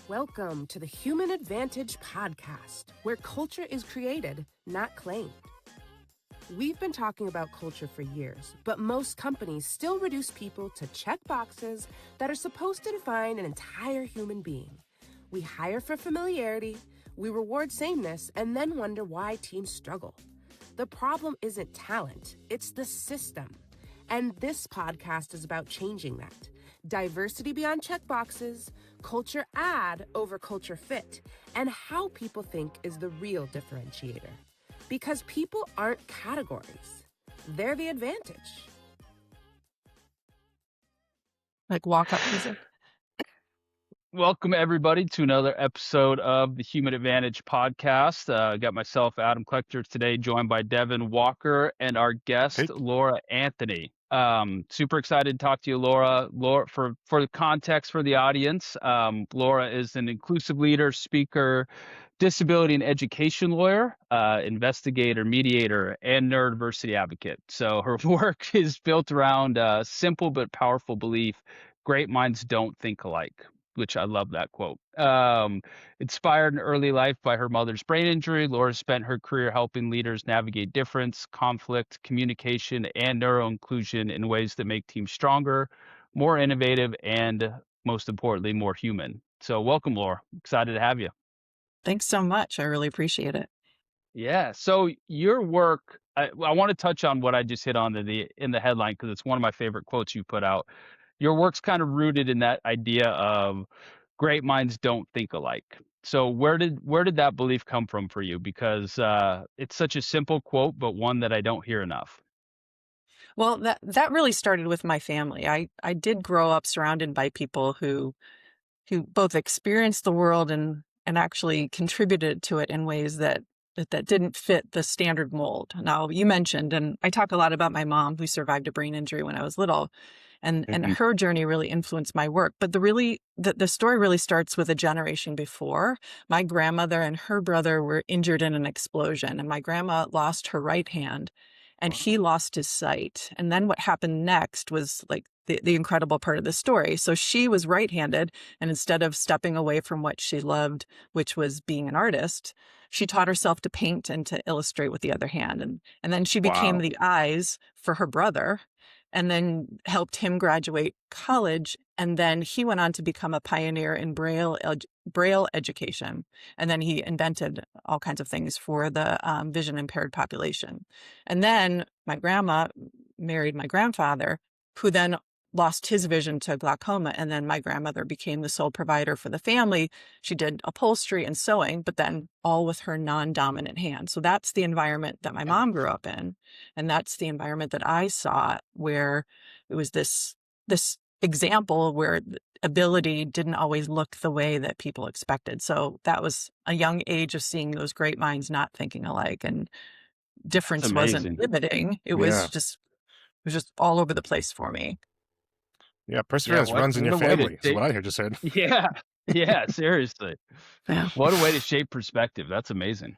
Welcome to the Human Advantage podcast, where culture is created, not claimed. We've been talking about culture for years, but most companies still reduce people to check boxes that are supposed to define an entire human being. We hire for familiarity, we reward sameness, and then wonder why teams struggle. The problem isn't talent, it's the system. And this podcast is about changing that. Diversity beyond checkboxes, culture add over culture fit, and how people think is the real differentiator. Because people aren't categories, they're the advantage. Like walk-up music. Welcome, everybody, to another episode of the Human Advantage podcast. I got myself, Adam Klechter, today, joined by Devin Walker and our guest, Laura Anthony. Super excited to talk to you, Laura. Laura, for the context for the audience, Laura is an inclusive leader, speaker, disability and education lawyer, investigator, mediator, and neurodiversity advocate. So her work is built around a simple but powerful belief: great minds don't think alike, which I love that quote. Inspired in early life by her mother's brain injury, Laura spent her career helping leaders navigate difference, conflict, communication, and neuro-inclusion in ways that make teams stronger, more innovative, and most importantly, more human. So welcome, Laura. Excited to have you. Thanks so much. I really appreciate it. Yeah. So your work, I want to touch on what I just hit on in the headline, because it's one of my favorite quotes you put out. Your work's kind of rooted in that idea of great minds don't think alike. So where did that belief come from for you? Because it's such a simple quote, but one that I don't hear enough. Well, that really started with my family. I did grow up surrounded by people who both experienced the world and actually contributed to it in ways that didn't fit the standard mold. Now, you mentioned, and I talk a lot about my mom, who survived a brain injury when I was little, and her journey really influenced my work. But the story really starts with a generation before. My grandmother and her brother were injured in an explosion, and my grandma lost her right hand, and he lost his sight. And then what happened next was like the incredible part of the story. So she was right-handed, and instead of stepping away from what she loved, which was being an artist, she taught herself to paint and to illustrate with the other hand. And then she became the eyes for her brother, and then helped him graduate college. And then he went on to become a pioneer in Braille education. And then he invented all kinds of things for the vision impaired population. And then my grandma married my grandfather, who then lost his vision to glaucoma. And then my grandmother became the sole provider for the family. She did upholstery and sewing, but then all with her non-dominant hand. So that's the environment that my mom grew up in. And that's the environment that I saw, where it was this example where ability didn't always look the way that people expected. So that was a young age of seeing those great minds not thinking alike, and difference wasn't limiting. It was just all over the place for me. Yeah, perseverance runs in your family, is what I just said. Yeah, seriously. Yeah. What a way to shape perspective. That's amazing.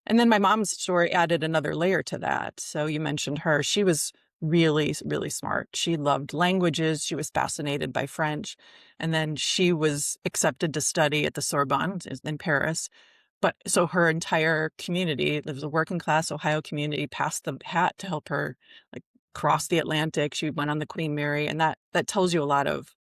And then my mom's story added another layer to that. So you mentioned her. She was really, really smart. She loved languages. She was fascinated by French. And then she was accepted to study at the Sorbonne in Paris. But so her entire community, there was a working class Ohio community, passed the hat to help her cross the Atlantic. She went on the Queen Mary, and that tells you a lot of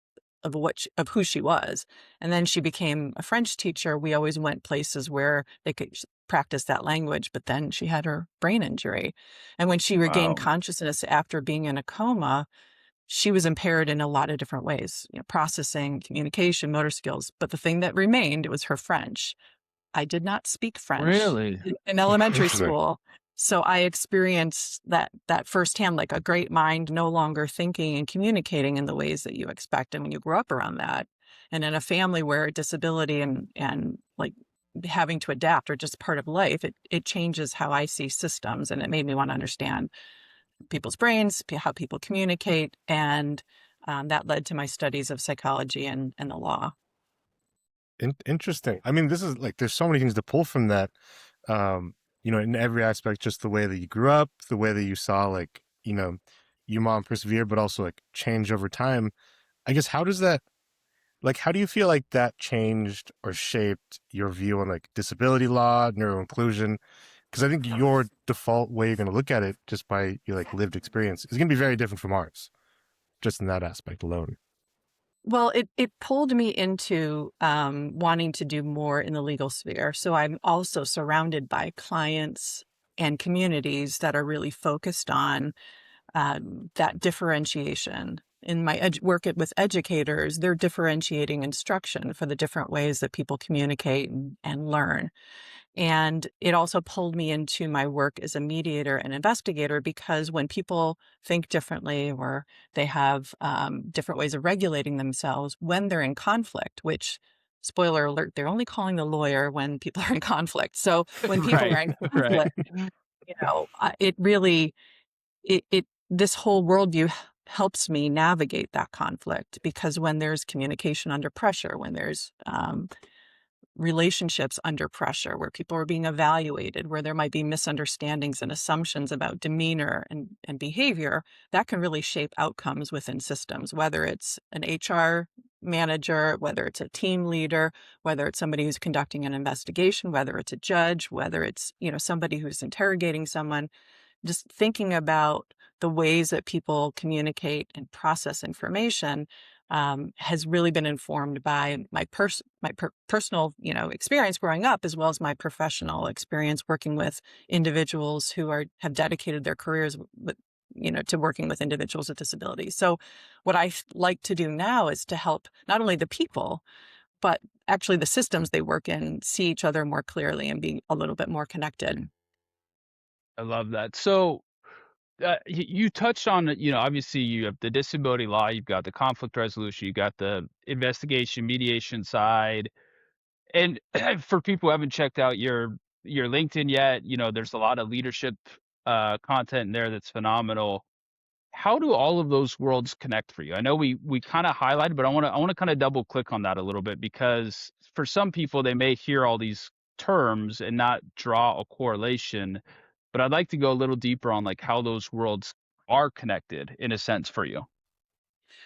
who she was. And then she became a French teacher. We always went places where they could practice that language, but then she had her brain injury. And when she regained consciousness after being in a coma, she was impaired in a lot of different ways, processing, communication, motor skills. But the thing that remained, it was her French. I did not speak French in elementary school. So I experienced that firsthand, like a great mind no longer thinking and communicating in the ways that you expect. And when you grow up around that, and in a family where disability and like having to adapt are just part of life, it changes how I see systems. And it made me want to understand people's brains, how people communicate. And that led to my studies of psychology and the law. Interesting. I mean, this is there's so many things to pull from that. In every aspect, just the way that you grew up, the way that you saw, your mom persevere, but also change over time. I guess, how does that Like, how do you feel like that changed or shaped your view on like disability law, neuro inclusion? Because I think your default way you're going to look at it just by your like lived experience is going to be very different from ours, just in that aspect alone. Well, it pulled me into wanting to do more in the legal sphere. So I'm also surrounded by clients and communities that are really focused on that differentiation. In my work with educators, they're differentiating instruction for the different ways that people communicate and learn. And it also pulled me into my work as a mediator and investigator, because when people think differently or they have different ways of regulating themselves when they're in conflict, which, spoiler alert, they're only calling the lawyer when people are in conflict. So when people are Right. in Right. conflict, it really, this whole worldview helps me navigate that conflict, because when there's communication under pressure, when there's relationships under pressure, where people are being evaluated, where there might be misunderstandings and assumptions about demeanor and behavior, that can really shape outcomes within systems, whether it's an HR manager, whether it's a team leader, whether it's somebody who's conducting an investigation, whether it's a judge, whether it's, somebody who's interrogating someone. Just thinking about the ways that people communicate and process information has really been informed by my personal, experience growing up, as well as my professional experience working with individuals who have dedicated their careers to working with individuals with disabilities. So what I like to do now is to help not only the people, but actually the systems they work in see each other more clearly and be a little bit more connected. I love that. So you touched on it, obviously you have the disability law, you've got the conflict resolution, you got the investigation, mediation side. And for people who haven't checked out your LinkedIn yet, there's a lot of leadership content in there that's phenomenal. How do all of those worlds connect for you? I know we kind of highlighted, but I want to kind of double click on that a little bit, because for some people they may hear all these terms and not draw a correlation. But I'd like to go a little deeper on like how those worlds are connected in a sense for you.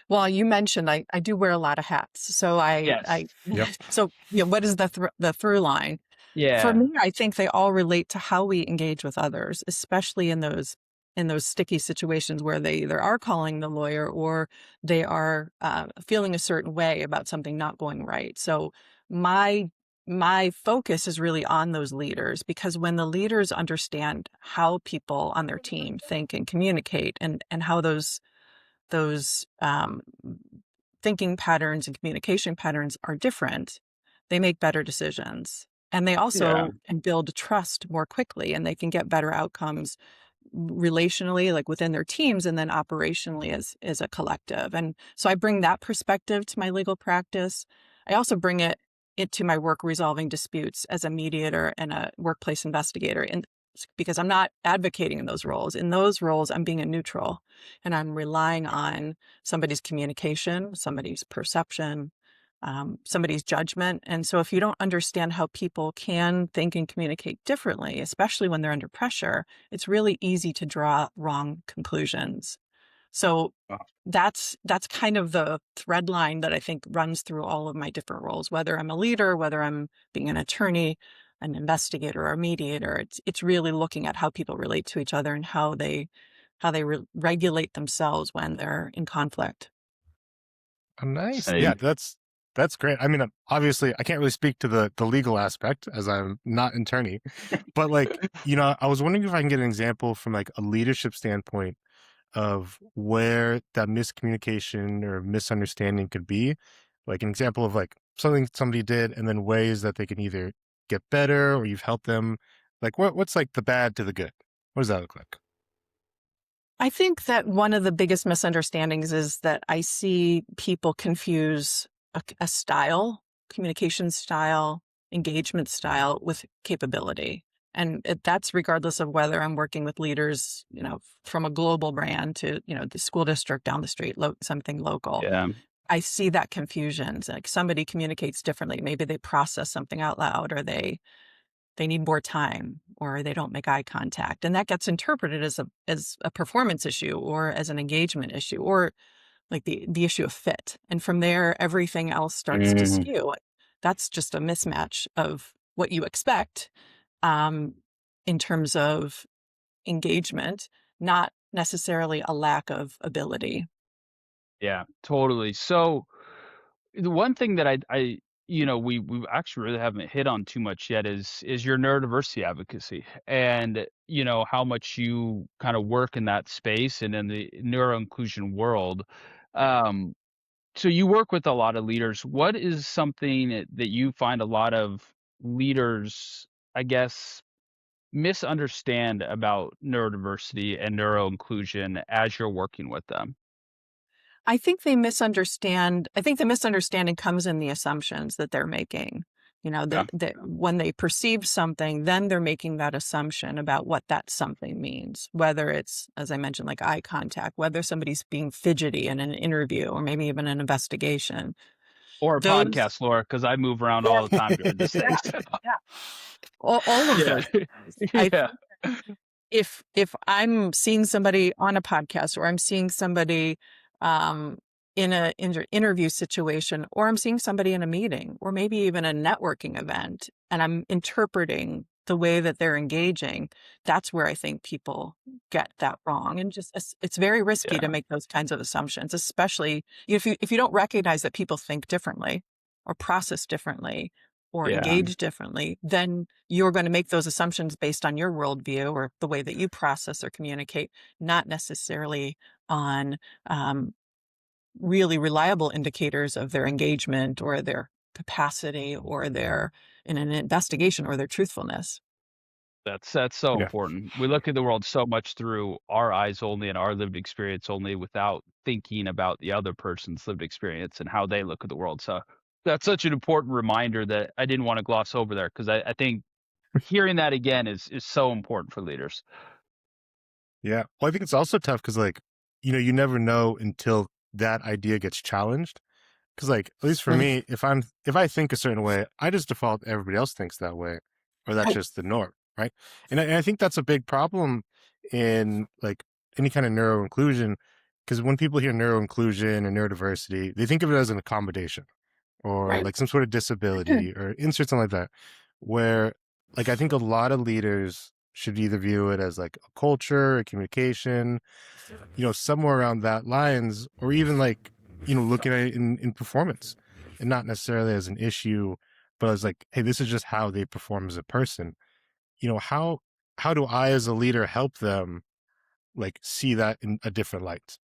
Well, you mentioned I do wear a lot of hats. So Yes. Yep. so what is the through line? For Yeah. me, I think they all relate to how we engage with others, especially in those sticky situations where they either are calling the lawyer or they are feeling a certain way about something not going right. So my focus is really on those leaders, because when the leaders understand how people on their team think and communicate, and how those thinking patterns and communication patterns are different, they make better decisions. And they Yeah. also can build trust more quickly, and they can get better outcomes relationally, like within their teams, and then operationally as a collective. And so I bring that perspective to my legal practice. I also bring it into my work resolving disputes as a mediator and a workplace investigator. And because I'm not advocating in those roles. In those roles, I'm being a neutral, and I'm relying on somebody's communication, somebody's perception, somebody's judgment. And so if you don't understand how people can think and communicate differently, especially when they're under pressure, it's really easy to draw wrong conclusions. So Wow. that's kind of the thread line that I think runs through all of my different roles, whether I'm a leader, whether I'm being an attorney, an investigator, or a mediator. It's really looking at how people relate to each other and how they regulate themselves when they're in conflict. Oh, nice. Yeah, Same. that's great. I mean, obviously, I can't really speak to the legal aspect as I'm not an attorney, but like, I was wondering if I can get an example from like a leadership standpoint of where that miscommunication or misunderstanding could be, like an example of like something somebody did and then ways that they can either get better or you've helped them. Like what's like the bad to the good? What does that look like? I think that one of the biggest misunderstandings is that I see people confuse a style, communication style, engagement style with capability. And that's regardless of whether I'm working with leaders, from a global brand to, the school district down the street, something local. Yeah. I see that confusion. Like somebody communicates differently. Maybe they process something out loud, or they need more time, or they don't make eye contact. And that gets interpreted as a performance issue or as an engagement issue, or like the issue of fit. And from there, everything else starts to skew. That's just a mismatch of what you expect in terms of engagement, not necessarily a lack of ability. Yeah, totally. So the one thing that I we actually really haven't hit on too much yet is your neurodiversity advocacy, and how much you kind of work in that space and in the neuro inclusion world. Um, so you work with a lot of leaders. What is something that you find a lot of leaders, I guess, misunderstand about neurodiversity and neuro inclusion as you're working with them? I think they misunderstand. I think the misunderstanding comes in the assumptions that they're making. Yeah. That when they perceive something, then they're making that assumption about what that something means, whether it's, as I mentioned, like eye contact, whether somebody's being fidgety in an interview or maybe even an investigation. Or a Those, podcast, Laura, because I move around yeah, all the time during this thing. yeah, So, yeah, all of yeah. those things. I Yeah. think if I'm seeing somebody on a podcast or I'm seeing somebody um, in a interview situation or I'm seeing somebody in a meeting or maybe even a networking event and I'm interpreting the way that they're engaging, that's where I think people get that wrong. And just it's very risky to Yeah. make those kinds of assumptions, especially if you don't recognize that people think differently or process differently or Yeah. engage differently, then you're going to make those assumptions based on your worldview or the way that you process or communicate, not necessarily on um, really reliable indicators of their engagement or their capacity or their in an investigation or their truthfulness. That's so Yeah. important. We look at the world so much through our eyes only and our lived experience only without thinking about the other person's lived experience and how they look at the world. So that's such an important reminder that I didn't want to gloss over there because I think hearing that again is so important for leaders. Yeah. Well, I think it's also tough because, like, you never know until that idea gets challenged. Because, like, at least for Right. me, if I think a certain way, I just default everybody else thinks that way, or that's Right. just the norm, right? And I think that's a big problem in like any kind of neuro inclusion, because when people hear neuro inclusion and neurodiversity, they think of it as an accommodation or Right. like some sort of disability or insert something like that. Where, like, I think a lot of leaders should either view it as like a culture, a communication, somewhere around that lines, or even like, looking at it in performance and not necessarily as an issue, but as like, hey, this is just how they perform as a person. How do I as a leader help them like see that in a different light?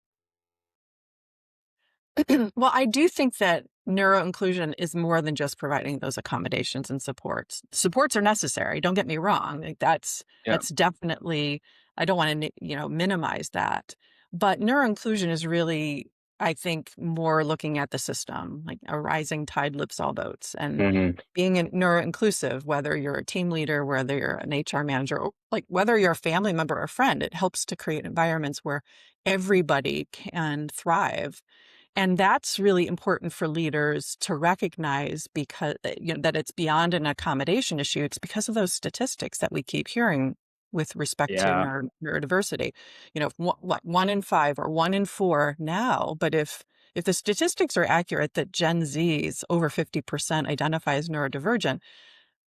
Well, I do think that neuro inclusion is more than just providing those accommodations and supports. Supports are necessary. Don't get me wrong. Like Yeah. that's definitely. I don't want to minimize that, but neuro inclusion is really, I think, more looking at the system. Like a rising tide lifts all boats, and being neuro inclusive, whether you're a team leader, whether you're an HR manager, or like whether you're a family member or a friend, it helps to create environments where everybody can thrive. And that's really important for leaders to recognize because that it's beyond an accommodation issue. It's because of those statistics that we keep hearing with respect to Yeah. neurodiversity. What 1 in 5 or 1 in 4 now, but if the statistics are accurate that Gen Z's over 50% identify as neurodivergent,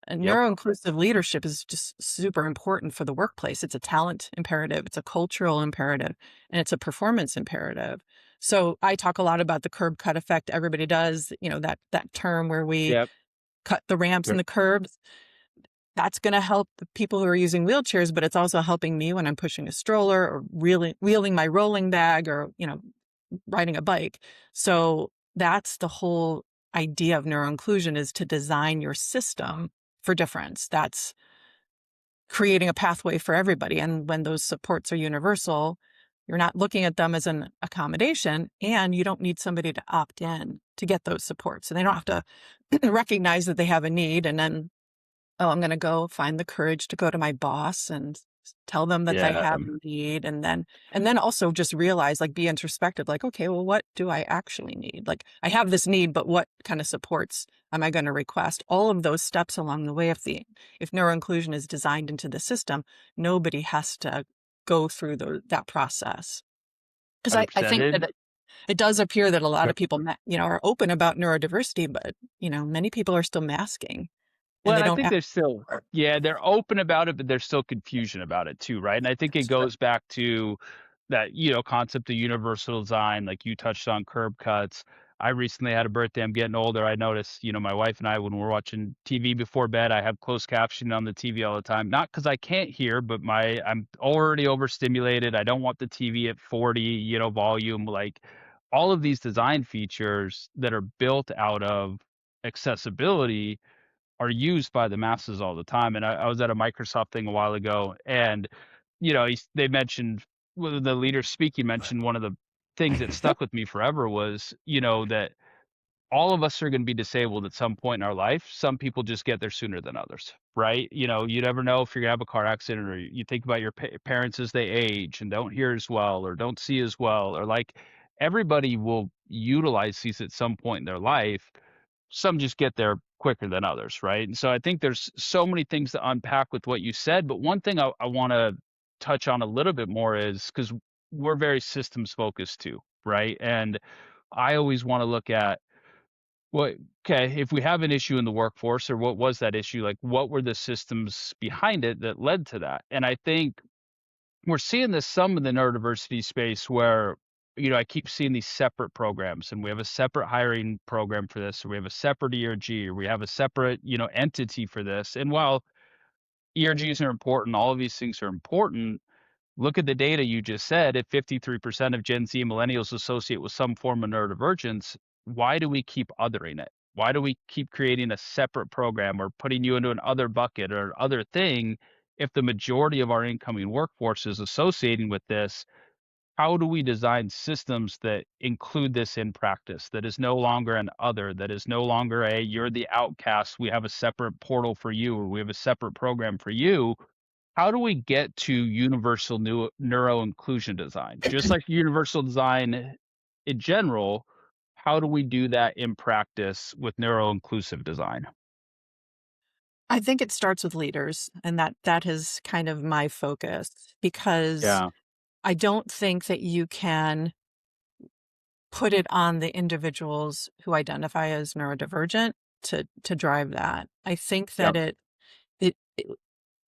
Yep. neuro-inclusive leadership is just super important for the workplace. It's a talent imperative, it's a cultural imperative, and it's a performance imperative. So I talk a lot about the curb cut effect. Everybody does, that term where we Yep. cut the ramps Sure. and the curbs. That's going to help the people who are using wheelchairs, but it's also helping me when I'm pushing a stroller or wheeling my rolling bag or, riding a bike. So that's the whole idea of neuroinclusion, is to design your system for difference. That's creating a pathway for everybody. And when those supports are universal, you're not looking at them as an accommodation, and you don't need somebody to opt in to get those supports. So they don't have to recognize that they have a need and then, oh, I'm going to go find the courage to go to my boss and tell them that they Yeah. have a need. And then also just realize, like, be introspective, like, okay, well, what do I actually need? Like, I have this need, but what kind of supports am I going to request? All of those steps along the way, if neuroinclusion is designed into the system, nobody has to go through that process. Because I think 100%. that It does appear that a lot Yep. of people, are open about neurodiversity, but, many people are still masking Well, and they and I don't think act. there's still, yeah, they're open about it, but there's still confusion about it too, right? And I think it goes back to that, concept of universal design, like you touched on curb cuts. I recently had a birthday. I'm getting older. I noticed, my wife and I, when we're watching TV before bed, I have closed captioning on the TV all the time. Not because I can't hear, but I'm already overstimulated. I don't want the TV at 40, volume. Like all of these design features that are built out of accessibility are used by the masses all the time. And I was at a Microsoft thing a while ago, and they mentioned, well, the leader speaking mentioned one of the things that stuck with me forever was that all of us are going to be disabled at some point in our life. Some people just get there sooner than others, right? You never know if you're gonna have a car accident, or you think about your parents as they age and don't hear as well or don't see as well, or like everybody will utilize these at some point in their life. Some just get there quicker than others, right? And so I think there's so many things to unpack with what you said. But one thing I want to touch on a little bit more is because we're very systems focused too, right? And I always want to look at, well, okay, if we have an issue in the workforce, or what was that issue? Like, what were the systems behind it that led to that? And I think we're seeing this some in the neurodiversity space where, I keep seeing these separate programs, and we have a separate hiring program for this, or we have a separate ERG, or we have a separate, entity for this. And while ERGs are important, all of these things are important. Look at the data you just said. If 53% of Gen Z and millennials associate with some form of neurodivergence, why do we keep othering it? Why do we keep creating a separate program or putting you into an other bucket or other thing if the majority of our incoming workforce is associating with this? How do we design systems that include this in practice, that is no longer an other, that is no longer you're the outcast, we have a separate portal for you, or we have a separate program for you? How do we get to universal neuro inclusion design? Just like universal design in general, how do we do that in practice with neuro inclusive design? I think it starts with leaders, and that is kind of my focus, because Yeah. I don't think that you can put it on the individuals who identify as neurodivergent to drive that. I think that Yep. it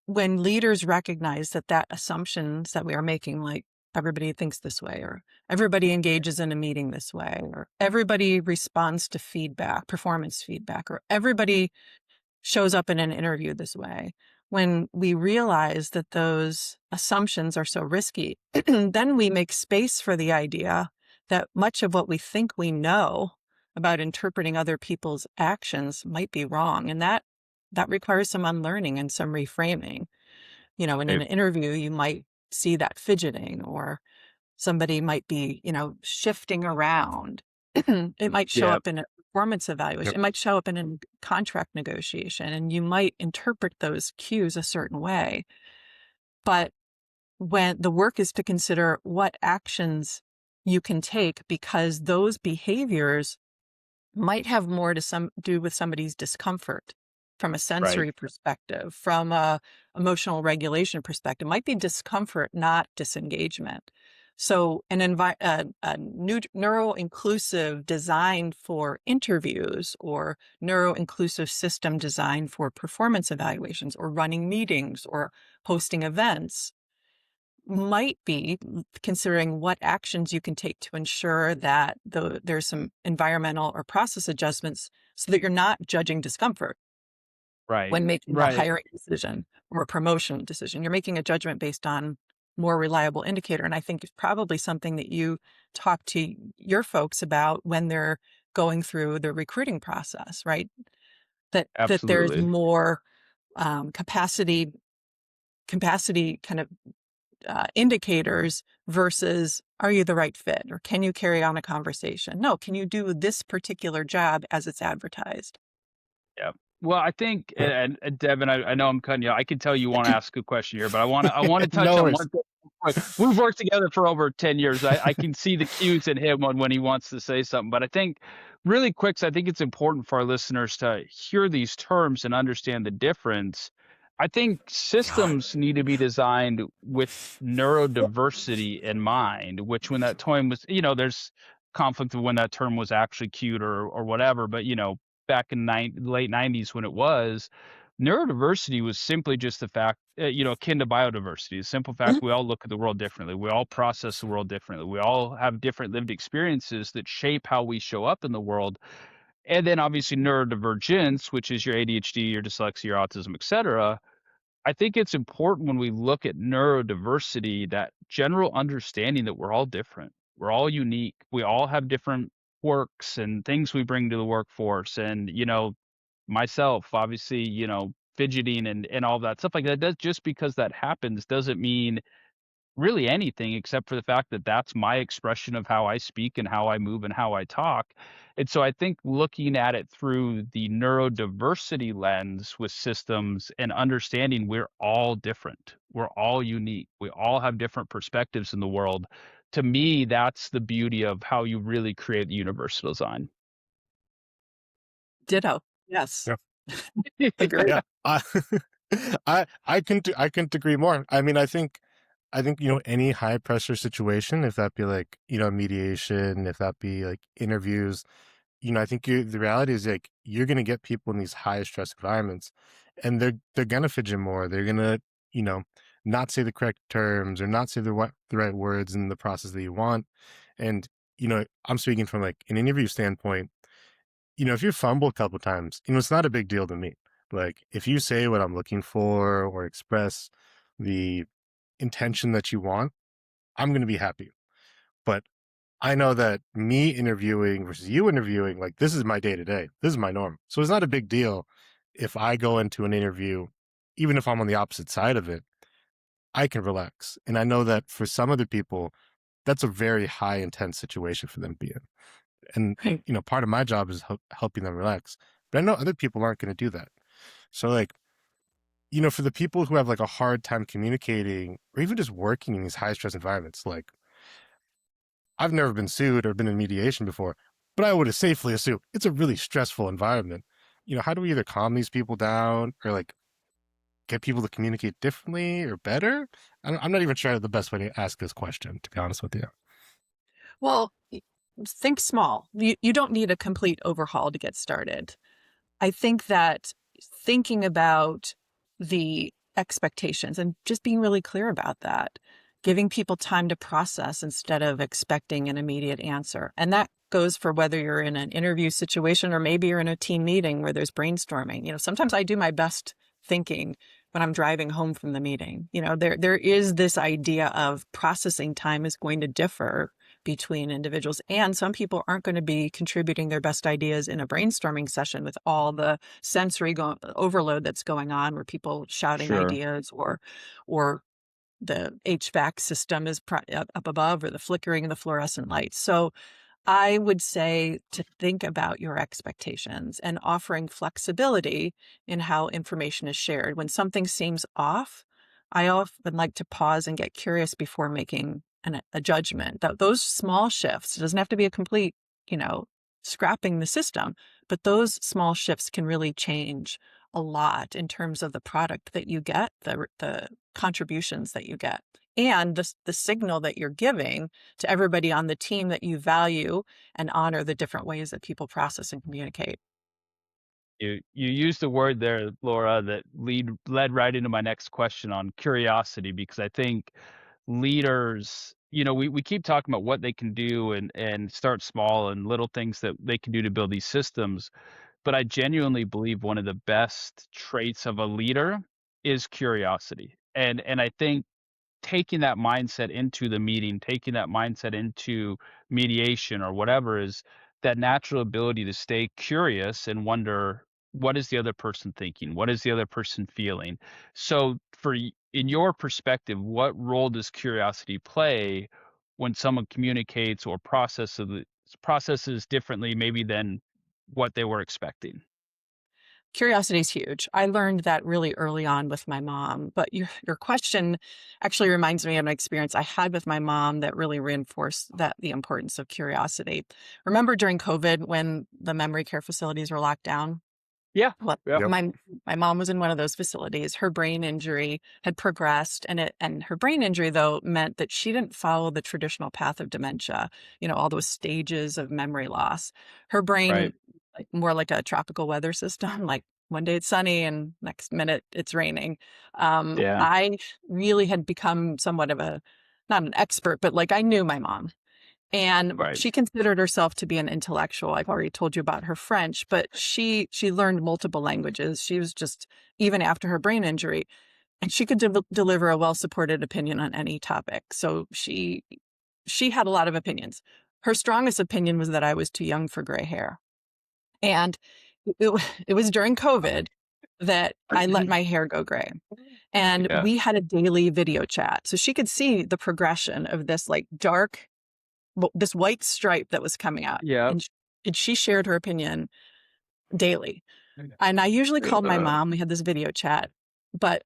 when leaders recognize that assumptions that we are making, like everybody thinks this way, or everybody engages in a meeting this way, or everybody responds to feedback, performance feedback, or everybody shows up in an interview this way. When we realize that those assumptions are so risky, then we make space for the idea that much of what we think we know about interpreting other people's actions might be wrong. And that requires some unlearning and some reframing. In an Right. interview, you might see that fidgeting, or somebody might be, shifting around. It might show Yep. up in a performance evaluation. Yep. It might show up in a contract negotiation, and you might interpret those cues a certain way. But when the work is to consider what actions you can take, because those behaviors might have more to do with somebody's discomfort from a Right. sensory perspective, from a emotional regulation perspective. It might be discomfort, not disengagement. So a new neuro-inclusive design for interviews, or neuro-inclusive system design for performance evaluations, or running meetings, or hosting events, might be considering what actions you can take to ensure that there's some environmental or process adjustments, so that you're not judging discomfort Right. when making a Right. hiring decision or a promotion decision. You're making a judgment based on more reliable indicator. And I think it's probably something that you talk to your folks about when they're going through the recruiting process, right? That there's Absolutely. more capacity kind of indicators versus, are you the right fit, or can you carry on a conversation? No, can you do this particular job as it's advertised? Yeah. Well, I think, and Devin, I know I'm cutting you. I can tell you want to ask a question here, but I want to touch No on worries. one thing. Quick. We've worked together for over 10 years. I can see the cues in him when he wants to say something. But I think really quick, so I think it's important for our listeners to hear these terms and understand the difference. I think systems need to be designed with neurodiversity in mind, which when that term was, there's conflict of when that term was actually cute or whatever. But, back in late 90s when it was, neurodiversity was simply just the fact, akin to biodiversity, the simple fact we all look at the world differently. We all process the world differently. We all have different lived experiences that shape how we show up in the world. And then obviously neurodivergence, which is your ADHD, your dyslexia, your autism, et cetera. I think it's important when we look at neurodiversity, that general understanding that we're all different. We're all unique. We all have different quirks and things we bring to the workforce. And, myself, obviously, fidgeting and all that stuff like that. Just because that happens doesn't mean really anything except for the fact that that's my expression of how I speak and how I move and how I talk. And so I think looking at it through the neurodiversity lens with systems and understanding we're all different, we're all unique, we all have different perspectives in the world. To me, that's the beauty of how you really create universal design. Ditto. Yes. Yeah. Agree. Yeah. I couldn't agree more. I mean, I think, any high pressure situation, if that be like, mediation, if that be like interviews, I think the reality is like, you're going to get people in these high stress environments and they're going to fidget more. They're going to, not say the correct terms or not say the right words in the process that you want. And, I'm speaking from like an interview standpoint, if you fumble a couple times, it's not a big deal to me. Like if you say what I'm looking for or express the intention that you want, I'm going to be happy. But I know that me interviewing versus you interviewing, like this is my day to day. This is my norm. So it's not a big deal if I go into an interview, even if I'm on the opposite side of it, I can relax. And I know that for some other people, that's a very high intense situation for them to be in. And, Right. part of my job is helping them relax. But I know other people aren't going to do that. So like, for the people who have like a hard time communicating or even just working in these high stress environments, like I've never been sued or been in mediation before, but I would safely assume it's a really stressful environment. How do we either calm these people down or like get people to communicate differently or better? I'm not even sure the best way to ask this question, to be honest with you. Well, think small. You don't need a complete overhaul to get started. I think that thinking about the expectations and just being really clear about that, giving people time to process instead of expecting an immediate answer. And that goes for whether you're in an interview situation or maybe you're in a team meeting where there's brainstorming. Sometimes I do my best thinking when I'm driving home from the meeting. There is this idea of processing time is going to differ between individuals. And some people aren't going to be contributing their best ideas in a brainstorming session with all the sensory overload that's going on, where people shouting Sure. ideas or the HVAC system is up above, or the flickering of the fluorescent lights. So I would say to think about your expectations and offering flexibility in how information is shared. When something seems off, I often like to pause and get curious before making a judgment. Those small shifts, it doesn't have to be a complete, scrapping the system, but those small shifts can really change a lot in terms of the product that you get, the contributions that you get, and the signal that you're giving to everybody on the team that you value and honor the different ways that people process and communicate. You used the word there, Laura, that led right into my next question on curiosity, because I think leaders, we keep talking about what they can do and start small and little things that they can do to build these systems. But I genuinely believe one of the best traits of a leader is curiosity. And I think taking that mindset into the meeting, taking that mindset into mediation or whatever, is that natural ability to stay curious and wonder, what is the other person thinking? What is the other person feeling? So in your perspective, what role does curiosity play when someone communicates or processes differently maybe than what they were expecting? Curiosity is huge. I learned that really early on with my mom. But your question actually reminds me of an experience I had with my mom that really reinforced the importance of curiosity. Remember during COVID when the memory care facilities were locked down? Yeah. Well, Yeah. Yep. my mom was in one of those facilities. Her brain injury had progressed, and her brain injury though meant that she didn't follow the traditional path of dementia. All those stages of memory loss. Her brain, Right. more like a tropical weather system. Like one day it's sunny, and next minute it's raining. Yeah. I really had become somewhat of not an expert, but like I knew my mom. And Right. she considered herself to be an intellectual. I've already told you about her French, but she learned multiple languages. She was just, even after her brain injury, and she could deliver a well-supported opinion on any topic. So she had a lot of opinions. Her strongest opinion was that I was too young for gray hair. And it was during COVID that I let my hair go gray. And Yeah. we had a daily video chat. So she could see the progression of this like dark, this white stripe that was coming out. Yeah. And she shared her opinion daily. And I usually called my mom. We had this video chat. But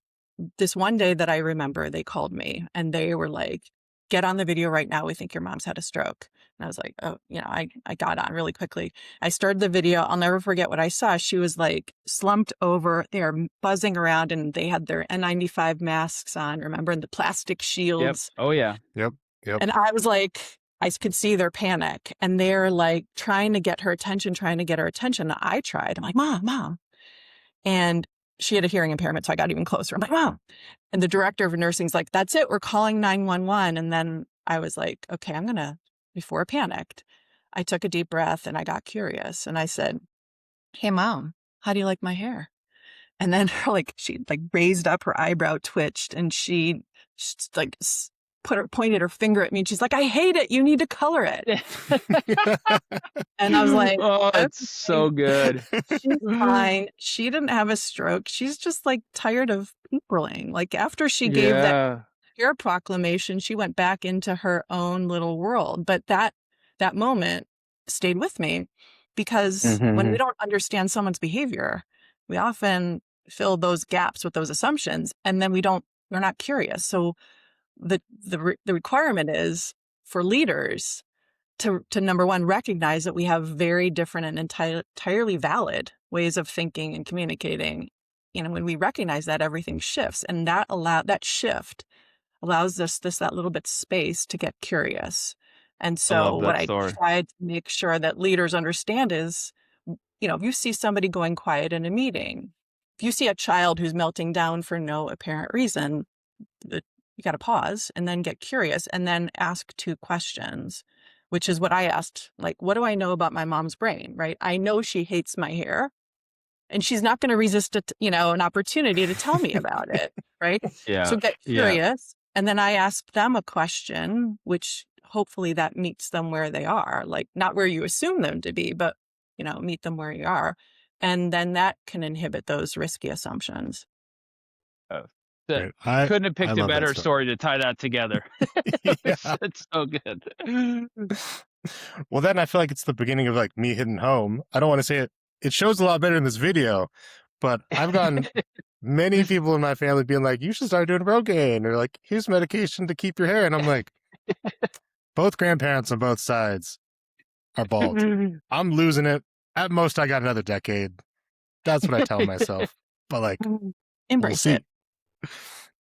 this one day that I remember, they called me and they were like, get on the video right now. We think your mom's had a stroke. And I was like, oh, I got on really quickly. I started the video. I'll never forget what I saw. She was like slumped over. They're buzzing around and they had their N95 masks on, remember, and the plastic Yep. shields. Oh yeah. Yep. And I was like, I could see their panic and they're like trying to get her attention. I tried. I'm like, Mom. And she had a hearing impairment. So I got even closer. I'm like, Mom. And the director of nursing's like, that's it. We're calling 911. And then I was like, okay, before I panicked, I took a deep breath and I got curious. And I said, hey, Mom, how do you like my hair? And then she raised up, her eyebrow twitched, and she like pointed her finger at me and she's like, I hate it. You need to color it. And I was like, oh, that's so good. She's fine. She didn't have a stroke. She's just like tired of peopling. Like after she gave that hair proclamation, she went back into her own little world. But that moment stayed with me because when we don't understand someone's behavior, we often fill those gaps with those assumptions, and then we're not curious. So the requirement is for leaders to number one, recognize that we have very different and entirely valid ways of thinking and communicating. When we recognize that, everything shifts, and that shift allows us that little bit space to get curious. And so what I tried to make sure that leaders understand is, if you see somebody going quiet in a meeting, if you see a child who's melting down for no apparent reason, you got to pause and then get curious and then ask 2 questions, which is what I asked. Like, what do I know about my mom's brain, right? I know she hates my hair and she's not going to resist an opportunity to tell me about it, right? Yeah. So get curious. And then I asked them a question, which hopefully that meets them where they are, like not where you assume them to be, but, meet them where you are. And then that can inhibit those risky assumptions. Couldn't have picked a better story to tie that together. It's so good. Well, then I feel like it's the beginning of like me hitting home. I don't want to say it. It shows a lot better in this video, but I've gotten many people in my family being like, you should start doing Rogaine, or like, here's medication to keep your hair. And I'm like, both grandparents on both sides are bald. I'm losing it. At most, I got another decade. That's what I tell myself. But like, embrace we'll see. it.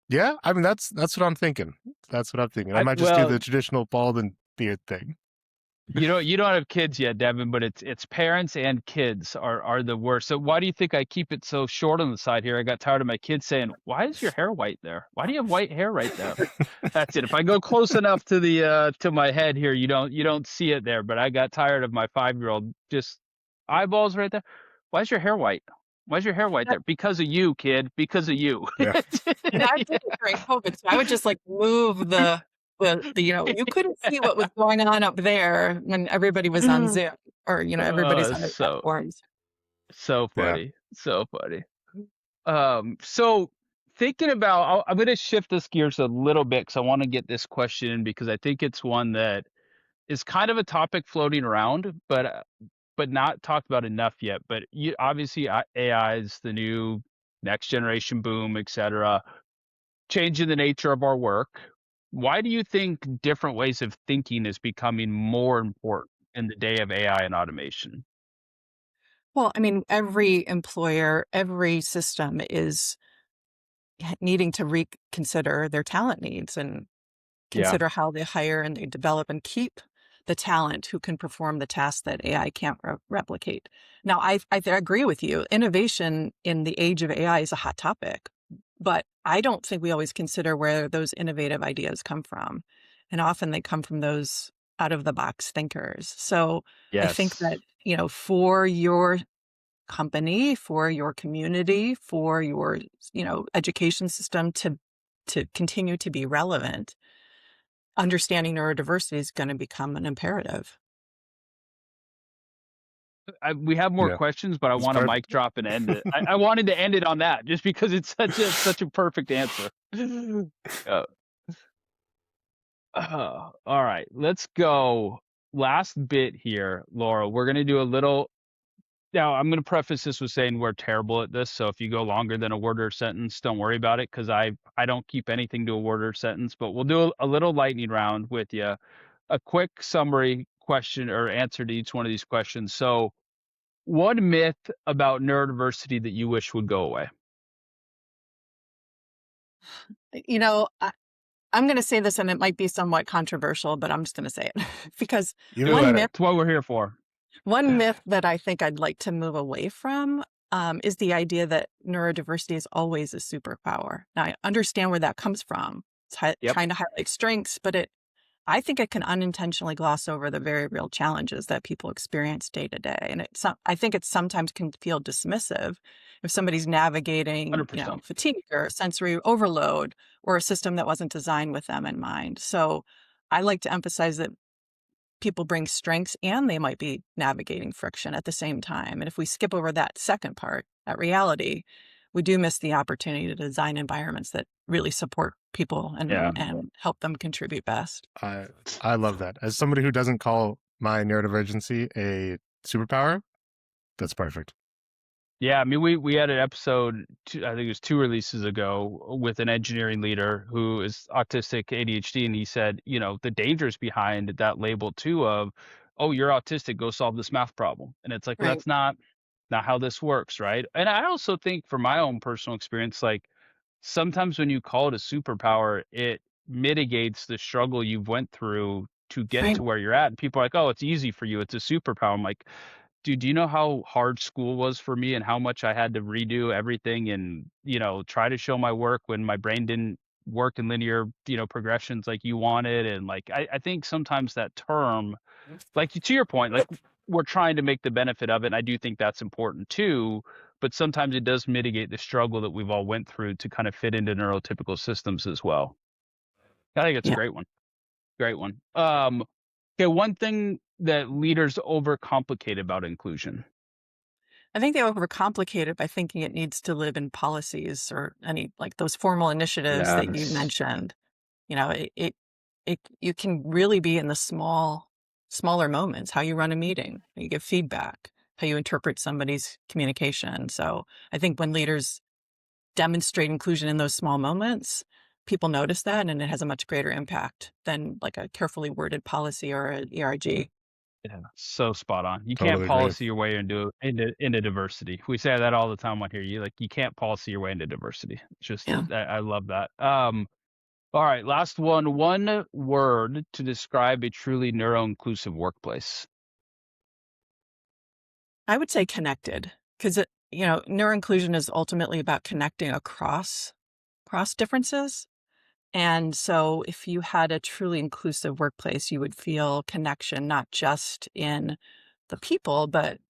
Yeah, I mean that's what I'm thinking. That's what I'm thinking. I might just do the traditional bald and beard thing. You don't have kids yet, Devin, but it's parents and kids are the worst. So why do you think I keep it so short on the side here? I got tired of my kids saying, "Why is your hair white there? Why do you have white hair right there?" That's it. If I go close enough to the to my head here, you don't see it there. But I got tired of my 5-year-old just eyeballs right there. Why is your hair white? Why is your hair white there? Because of you, kid. Because of you. Yeah. And I did it during COVID, so I would just like move the you couldn't see what was going on up there when everybody was on Zoom or everybody's on their platforms. So funny. So funny. So thinking about, I'm going to shift this gears a little bit because I want to get this question in because I think it's one that is kind of a topic floating around, but not talked about enough yet. But obviously AI is the new next generation boom, etc., changing the nature of our work. Why do you think different ways of thinking is becoming more important in the day of AI and automation? Well, I mean, every employer, every system is needing to reconsider their talent needs and Yeah. consider how they hire and they develop and keep the talent who can perform the tasks that AI can't replicate. Now, I agree with you. Innovation in the age of AI is a hot topic, but I don't think we always consider where those innovative ideas come from. And often they come from those out of the box thinkers. So I think Yes. that, for your company, for your community, for your, education system to continue to be relevant, understanding neurodiversity is going to become an imperative. We have more Yeah, questions, but I it's want to perfect. mic drop and end it. I wanted to end it on that just because it's such a perfect answer. Uh, all right, let's go. Last bit here, Laura. We're gonna do a little. Now, I'm gonna preface this with saying we're terrible at this. So if you go longer than a word or sentence, don't worry about it because I don't keep anything to a word or sentence. But we'll do a little lightning round with you. A quick summary question or answer to each one of these questions. So, one myth about neurodiversity that you wish would go away? I'm going to say this and it might be somewhat controversial, but I'm just going to say it because Even Do one it. better. myth, That's what we're here for. one myth that I think I'd like to move away from is the idea that neurodiversity is always a superpower. Now, I understand where that comes from. It's Yep. trying to highlight strengths, but I think it can unintentionally gloss over the very real challenges that people experience day to day. And I think it sometimes can feel dismissive if somebody's navigating, 100%. fatigue or sensory overload or a system that wasn't designed with them in mind. So I like to emphasize that people bring strengths and they might be navigating friction at the same time. And if we skip over that second part, that reality, we do miss the opportunity to design environments that really support people Yeah. and help them contribute best. I love that. As somebody who doesn't call my neurodivergency a superpower, that's perfect. Yeah, I mean, we had an episode, I think it was 2 releases ago, with an engineering leader who is autistic ADHD, and he said, the dangers behind that label too of, oh, you're autistic, go solve this math problem. And it's like, well, Right. that's not how this works, right? And I also think from my own personal experience, like sometimes when you call it a superpower, it mitigates the struggle you've went through to get Right. to where you're at. And people are like, oh, it's easy for you, it's a superpower. I'm like, dude, do you know how hard school was for me and how much I had to redo everything and, try to show my work when my brain didn't work in linear, progressions like you wanted? And like, I think sometimes that term, like to your point, like we're trying to make the benefit of it. And I do think that's important too. But sometimes it does mitigate the struggle that we've all went through to kind of fit into neurotypical systems as well. I think it's a Yeah. great one. Great one. Okay, one thing that leaders overcomplicate about inclusion. I think they overcomplicate it by thinking it needs to live in policies or any like those formal initiatives that you Yes. mentioned. You can really be in the smaller moments, how you run a meeting, how you give feedback, how you interpret somebody's communication. So I think when leaders demonstrate inclusion in those small moments, people notice that and it has a much greater impact than like a carefully worded policy or an ERG. Yeah, so spot on. You can't Totally agree. policy your way into diversity. We say that all the time on here. You can't policy your way into diversity. It's just Yeah. I love that. All right, last one. One word to describe a truly neuro-inclusive workplace. I would say connected because neuroinclusion is ultimately about connecting across differences. And so if you had a truly inclusive workplace, you would feel connection, not just in the people, but,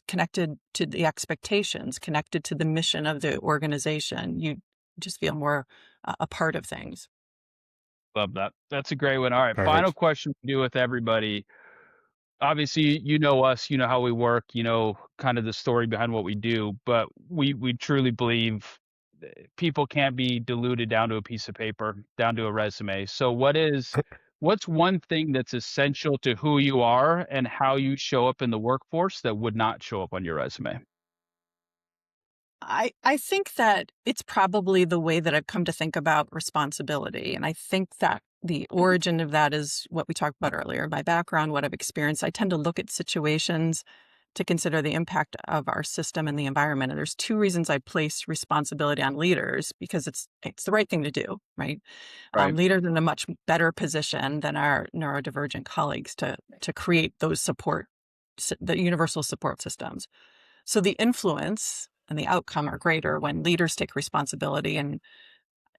connected to the expectations, connected to the mission of the organization. You just feel more a part of things. Love that. That's a great one. All right, final Perfect. question to do with everybody. Obviously, you know us, you know how we work, kind of the story behind what we do, but we truly believe people can't be diluted down to a piece of paper, down to a resume. So what's one thing that's essential to who you are and how you show up in the workforce that would not show up on your resume? I think that it's probably the way that I've come to think about responsibility. And I think that the origin of that is what we talked about earlier, my background, what I've experienced. I tend to look at situations to consider the impact of our system and the environment. And there's two reasons I place responsibility on leaders, because it's the right thing to do, right? Right. Leaders are in a much better position than our neurodivergent colleagues to create those the universal support systems. So the influence and the outcome are greater when leaders take responsibility, and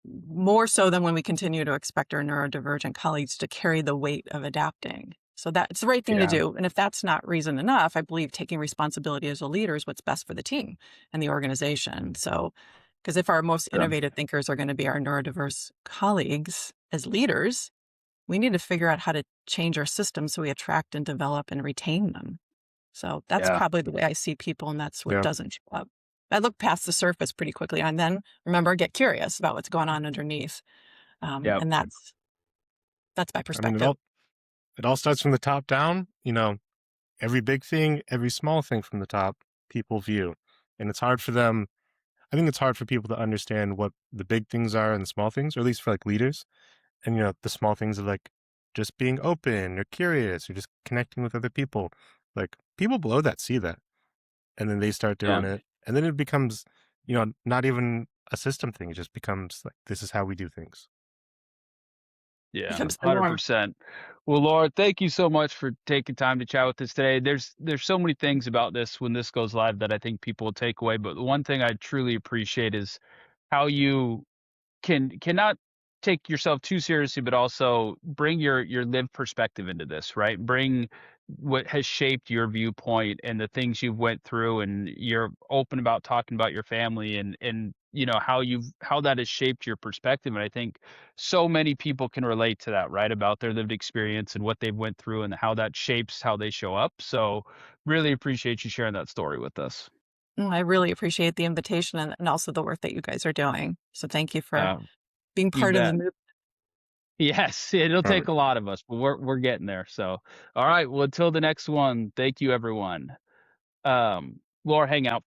more so than when we continue to expect our neurodivergent colleagues to carry the weight of adapting. So that's the right thing to do. And if that's not reason enough, I believe taking responsibility as a leader is what's best for the team and the organization. So, because if our most innovative thinkers are going to be our neurodiverse colleagues as leaders, we need to figure out how to change our system so we attract and develop and retain them. So that's probably the way I see people, and that's what doesn't show up. I look past the surface pretty quickly, and then remember, get curious about what's going on underneath. And that's my perspective. I mean, it all starts from the top down. Every big thing, every small thing from the top, people view. And it's hard for them. I think it's hard for people to understand what the big things are and the small things, or at least for like leaders. And, the small things are like just being open or curious or just connecting with other people. Like people below that see that. And then they start doing it. And then it becomes, not even a system thing. It just becomes like, this is how we do things. Yeah, Becomes the norm. 100%. Well, Laura, thank you so much for taking time to chat with us today. There's so many things about this when this goes live that I think people will take away. But the one thing I truly appreciate is how you cannot take yourself too seriously, but also bring your lived perspective into this, right? Bring what has shaped your viewpoint and the things you've went through, and you're open about talking about your family and how that has shaped your perspective. And I think so many people can relate to that, right? About their lived experience and what they've went through and how that shapes how they show up. So really appreciate you sharing that story with us. I really appreciate the invitation and also the work that you guys are doing. So thank you for being part of the movement. Yes, it'll take a lot of us, but we're getting there. So, all right. Well, until the next one, thank you, everyone. Laura, hang out.